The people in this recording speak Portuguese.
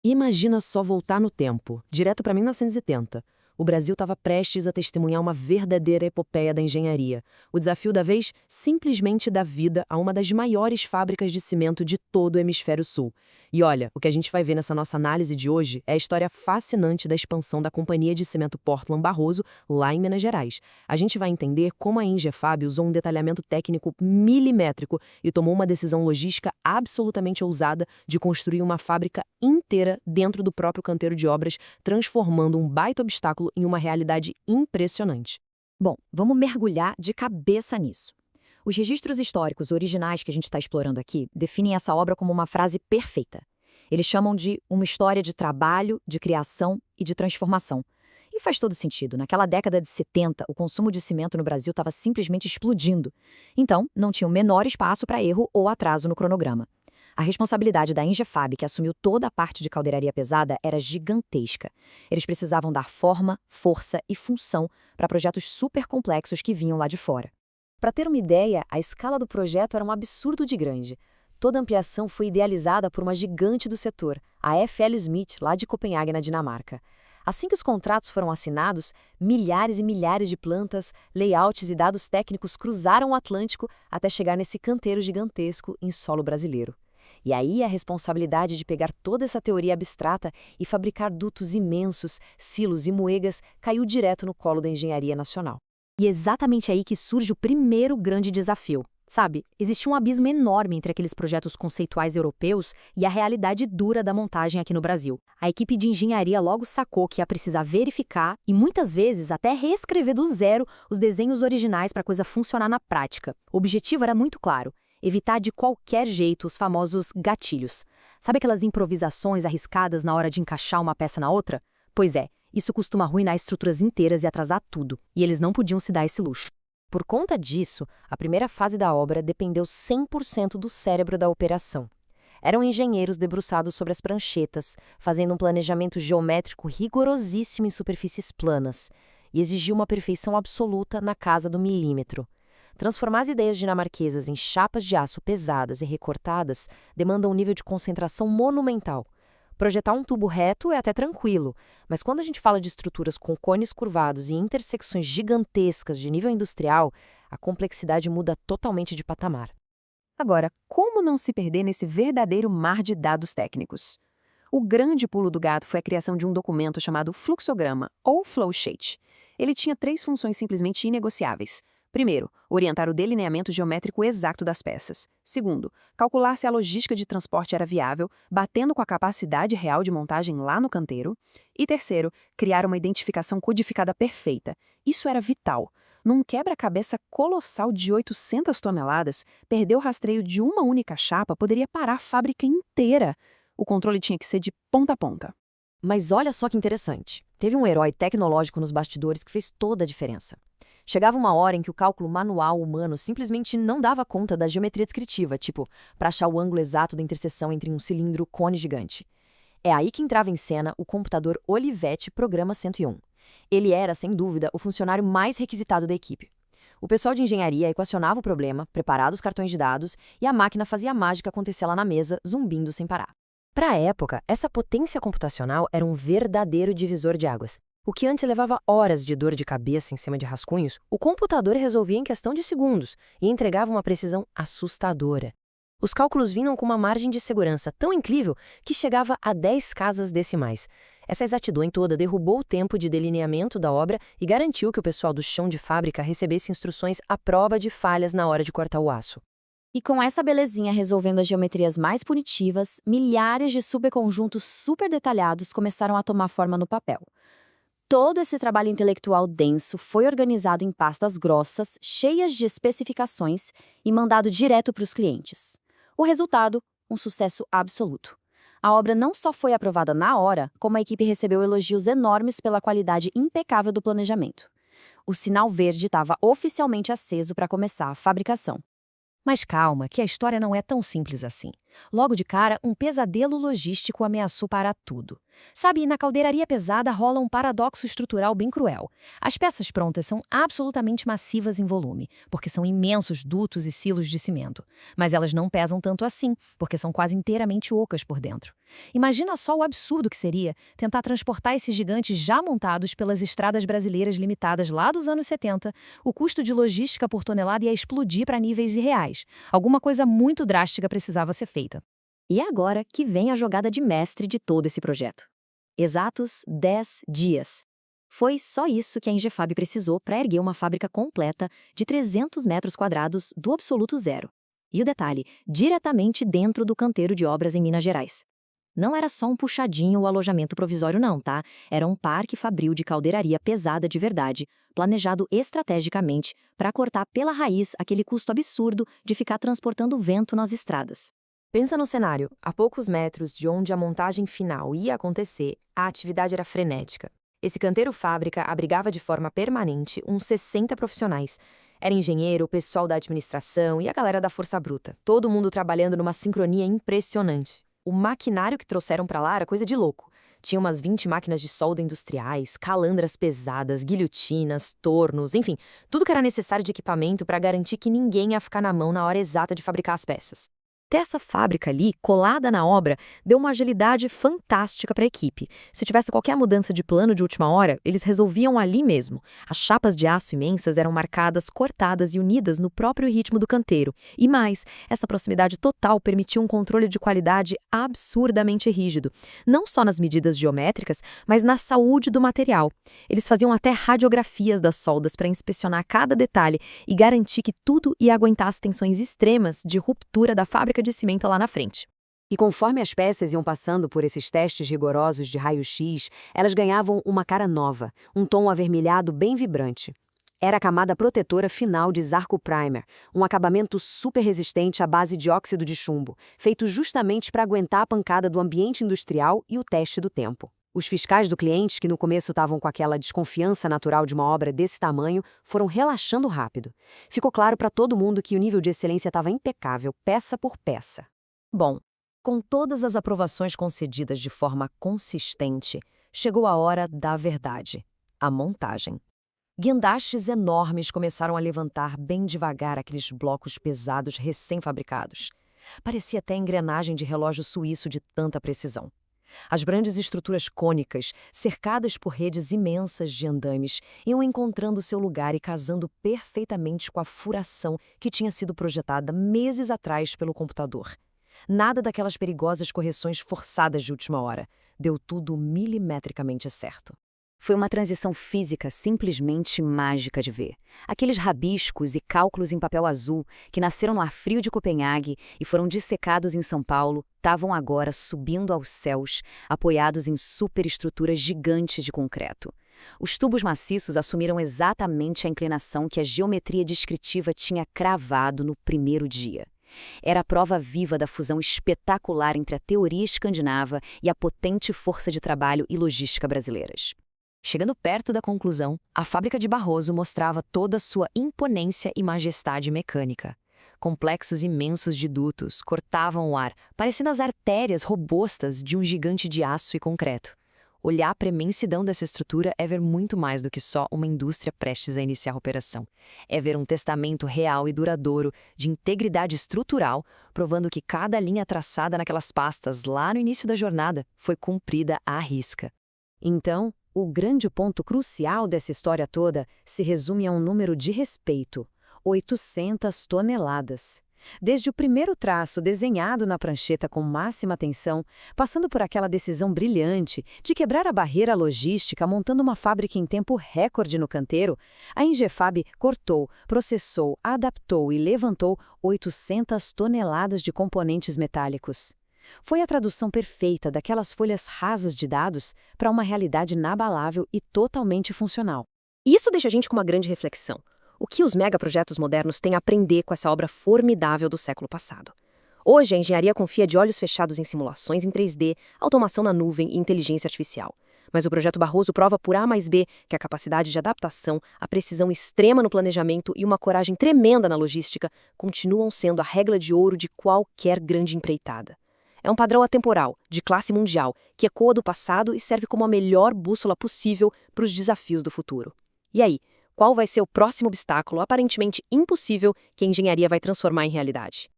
Imagina só voltar no tempo, direto para 1970. O Brasil estava prestes a testemunhar uma verdadeira epopeia da engenharia. O desafio da vez, simplesmente dar vida a uma das maiores fábricas de cimento de todo o Hemisfério Sul. E olha, o que a gente vai ver nessa nossa análise de hoje é a história fascinante da expansão da Companhia de Cimento Portland Barroso, lá em Minas Gerais. A gente vai entender como a Ingefab usou um detalhamento técnico milimétrico e tomou uma decisão logística absolutamente ousada de construir uma fábrica inteira dentro do próprio canteiro de obras, transformando um baita obstáculo em uma realidade impressionante. Bom, vamos mergulhar de cabeça nisso. Os registros históricos originais que a gente está explorando aqui definem essa obra como uma frase perfeita. Eles chamam de uma história de trabalho, de criação e de transformação. E faz todo sentido. Naquela década de 70, o consumo de cimento no Brasil estava simplesmente explodindo. Então, não tinha o menor espaço para erro ou atraso no cronograma. A responsabilidade da Ingefab, que assumiu toda a parte de caldeiraria pesada, era gigantesca. Eles precisavam dar forma, força e função para projetos super complexos que vinham lá de fora. Para ter uma ideia, a escala do projeto era um absurdo de grande. Toda a ampliação foi idealizada por uma gigante do setor, a F.L. Smith, lá de Copenhague, na Dinamarca. Assim que os contratos foram assinados, milhares e milhares de plantas, layouts e dados técnicos cruzaram o Atlântico até chegar nesse canteiro gigantesco em solo brasileiro. E aí a responsabilidade de pegar toda essa teoria abstrata e fabricar dutos imensos, silos e moegas caiu direto no colo da engenharia nacional. E é exatamente aí que surge o primeiro grande desafio. Sabe, existia um abismo enorme entre aqueles projetos conceituais europeus e a realidade dura da montagem aqui no Brasil. A equipe de engenharia logo sacou que ia precisar verificar e muitas vezes até reescrever do zero os desenhos originais para a coisa funcionar na prática. O objetivo era muito claro: evitar de qualquer jeito os famosos gatilhos. Sabe aquelas improvisações arriscadas na hora de encaixar uma peça na outra? Pois é, isso costuma arruinar estruturas inteiras e atrasar tudo, e eles não podiam se dar esse luxo. Por conta disso, a primeira fase da obra dependeu 100% do cérebro da operação. Eram engenheiros debruçados sobre as pranchetas, fazendo um planejamento geométrico rigorosíssimo em superfícies planas, e exigia uma perfeição absoluta na casa do milímetro. Transformar as ideias dinamarquesas em chapas de aço pesadas e recortadas demanda um nível de concentração monumental. Projetar um tubo reto é até tranquilo, mas quando a gente fala de estruturas com cones curvados e intersecções gigantescas de nível industrial, a complexidade muda totalmente de patamar. Agora, como não se perder nesse verdadeiro mar de dados técnicos? O grande pulo do gato foi a criação de um documento chamado fluxograma, ou flowsheet. Ele tinha 3 funções simplesmente inegociáveis. Primeiro, orientar o delineamento geométrico exato das peças. Segundo, calcular se a logística de transporte era viável, batendo com a capacidade real de montagem lá no canteiro. E terceiro, criar uma identificação codificada perfeita. Isso era vital. Num quebra-cabeça colossal de 800 toneladas, perder o rastreio de uma única chapa poderia parar a fábrica inteira. O controle tinha que ser de ponta a ponta. Mas olha só que interessante. Teve um herói tecnológico nos bastidores que fez toda a diferença. Chegava uma hora em que o cálculo manual humano simplesmente não dava conta da geometria descritiva, tipo, para achar o ângulo exato da interseção entre um cilindro cone gigante. É aí que entrava em cena o computador Olivetti Programa 101. Ele era, sem dúvida, o funcionário mais requisitado da equipe. O pessoal de engenharia equacionava o problema, preparava os cartões de dados e a máquina fazia a mágica acontecer lá na mesa, zumbindo sem parar. Para a época, essa potência computacional era um verdadeiro divisor de águas. O que antes levava horas de dor de cabeça em cima de rascunhos, o computador resolvia em questão de segundos e entregava uma precisão assustadora. Os cálculos vinham com uma margem de segurança tão incrível que chegava a 10 casas decimais. Essa exatidão toda derrubou o tempo de delineamento da obra e garantiu que o pessoal do chão de fábrica recebesse instruções à prova de falhas na hora de cortar o aço. E com essa belezinha resolvendo as geometrias mais punitivas, milhares de superconjuntos super detalhados começaram a tomar forma no papel. Todo esse trabalho intelectual denso foi organizado em pastas grossas, cheias de especificações e mandado direto para os clientes. O resultado, um sucesso absoluto. A obra não só foi aprovada na hora, como a equipe recebeu elogios enormes pela qualidade impecável do planejamento. O sinal verde estava oficialmente aceso para começar a fabricação. Mas calma, que a história não é tão simples assim. Logo de cara, um pesadelo logístico ameaçou parar tudo. Sabe, na caldeiraria pesada rola um paradoxo estrutural bem cruel. As peças prontas são absolutamente massivas em volume, porque são imensos dutos e silos de cimento. Mas elas não pesam tanto assim, porque são quase inteiramente ocas por dentro. Imagina só o absurdo que seria tentar transportar esses gigantes já montados pelas estradas brasileiras limitadas lá dos anos 70, o custo de logística por tonelada ia explodir para níveis irreais. Alguma coisa muito drástica precisava ser feita. E é agora que vem a jogada de mestre de todo esse projeto. Exatos 10 dias. Foi só isso que a Ingefab precisou para erguer uma fábrica completa de 300 metros quadrados do absoluto zero. E o detalhe, diretamente dentro do canteiro de obras em Minas Gerais. Não era só um puxadinho ou alojamento provisório não, tá? Era um parque fabril de caldeiraria pesada de verdade, planejado estrategicamente para cortar pela raiz aquele custo absurdo de ficar transportando vento nas estradas. Pensa no cenário, a poucos metros de onde a montagem final ia acontecer, a atividade era frenética. Esse canteiro-fábrica abrigava de forma permanente uns 60 profissionais. Era engenheiro, pessoal da administração e a galera da força bruta. Todo mundo trabalhando numa sincronia impressionante. O maquinário que trouxeram para lá era coisa de louco. Tinha umas 20 máquinas de solda industriais, calandras pesadas, guilhotinas, tornos, enfim, tudo que era necessário de equipamento para garantir que ninguém ia ficar na mão na hora exata de fabricar as peças. Ter essa fábrica ali, colada na obra, deu uma agilidade fantástica para a equipe. Se tivesse qualquer mudança de plano de última hora, eles resolviam ali mesmo. As chapas de aço imensas eram marcadas, cortadas e unidas no próprio ritmo do canteiro. E mais, essa proximidade total permitia um controle de qualidade absurdamente rígido. Não só nas medidas geométricas, mas na saúde do material. Eles faziam até radiografias das soldas para inspecionar cada detalhe e garantir que tudo ia aguentar as tensões extremas de ruptura da fábrica de cimento lá na frente. E conforme as peças iam passando por esses testes rigorosos de raio-x, elas ganhavam uma cara nova, um tom avermelhado bem vibrante. Era a camada protetora final de Zarco Primer, um acabamento super resistente à base de óxido de chumbo, feito justamente para aguentar a pancada do ambiente industrial e o teste do tempo. Os fiscais do cliente, que no começo estavam com aquela desconfiança natural de uma obra desse tamanho, foram relaxando rápido. Ficou claro para todo mundo que o nível de excelência estava impecável, peça por peça. Bom, com todas as aprovações concedidas de forma consistente, chegou a hora da verdade, a montagem. Guindastes enormes começaram a levantar bem devagar aqueles blocos pesados recém-fabricados. Parecia até engrenagem de relógio suíço de tanta precisão. As grandes estruturas cônicas, cercadas por redes imensas de andames, iam encontrando seu lugar e casando perfeitamente com a furação que tinha sido projetada meses atrás pelo computador. Nada daquelas perigosas correções forçadas de última hora. Deu tudo milimetricamente certo. Foi uma transição física simplesmente mágica de ver. Aqueles rabiscos e cálculos em papel azul que nasceram no ar frio de Copenhague e foram dissecados em São Paulo estavam agora subindo aos céus, apoiados em superestruturas gigantes de concreto. Os tubos maciços assumiram exatamente a inclinação que a geometria descritiva tinha cravado no primeiro dia. Era a prova viva da fusão espetacular entre a teoria escandinava e a potente força de trabalho e logística brasileiras. Chegando perto da conclusão, a fábrica de Barroso mostrava toda a sua imponência e majestade mecânica. Complexos imensos de dutos cortavam o ar, parecendo as artérias robustas de um gigante de aço e concreto. Olhar a premensidão dessa estrutura é ver muito mais do que só uma indústria prestes a iniciar a operação. É ver um testamento real e duradouro de integridade estrutural, provando que cada linha traçada naquelas pastas lá no início da jornada foi cumprida à risca. Então, o grande ponto crucial dessa história toda se resume a um número de respeito: 800 toneladas. Desde o primeiro traço desenhado na prancheta com máxima atenção, passando por aquela decisão brilhante de quebrar a barreira logística montando uma fábrica em tempo recorde no canteiro, a Ingefab cortou, processou, adaptou e levantou 800 toneladas de componentes metálicos. Foi a tradução perfeita daquelas folhas rasas de dados para uma realidade inabalável e totalmente funcional. E isso deixa a gente com uma grande reflexão. O que os megaprojetos modernos têm a aprender com essa obra formidável do século passado? Hoje, a engenharia confia de olhos fechados em simulações em 3D, automação na nuvem e inteligência artificial. Mas o projeto Barroso prova por A mais B que a capacidade de adaptação, a precisão extrema no planejamento e uma coragem tremenda na logística continuam sendo a regra de ouro de qualquer grande empreitada. É um padrão atemporal, de classe mundial, que ecoa do passado e serve como a melhor bússola possível para os desafios do futuro. E aí, qual vai ser o próximo obstáculo aparentemente impossível que a engenharia vai transformar em realidade?